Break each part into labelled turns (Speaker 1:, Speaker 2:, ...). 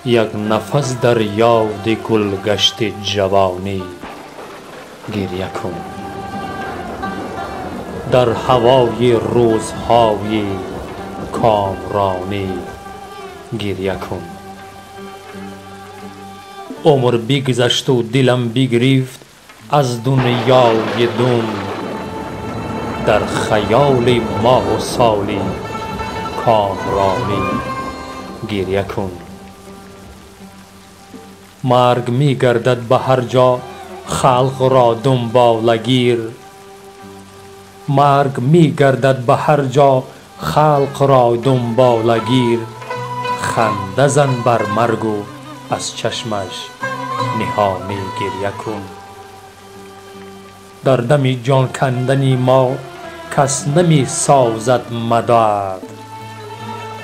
Speaker 1: یک نفس در یاد گلگشت جوانی گریه کن، در هوای روزهای کامرانی گریه کن. عمر بگذشت و دلم بگرفت از دنیای دون، در خیال ماه و سال کامرانی گریه کن. مرگ می گردد به هر جا خلق را دنباله گیر، مرگ می گردد به هر جا خلق را دنباله گیر. خنده زن بر مرگ و از چشمش نهانی گریه کن. در دم جان کندن ما کس نمی سازد مدد،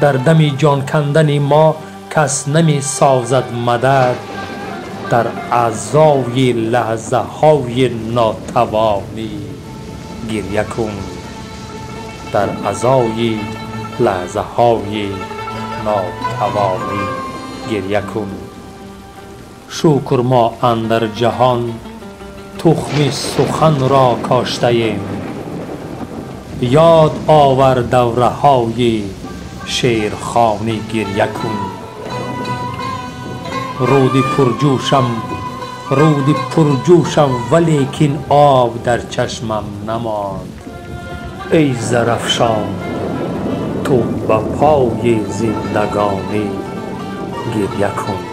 Speaker 1: در دم جان کندن ما کس نمی سازد مدد. در عزای لحظه های ناتوانی گریه کن، در عزای لحظه های ناتوانی گریه کن. شکر ما اندر جهان تخم سخن را کاشته ایم، یاد آور دوره های شیرخوانی گریه کن. رود پرجوشم ولیکن آب در چشمم نماند. ای زرافشان تو به پای زندگانی گریه کن.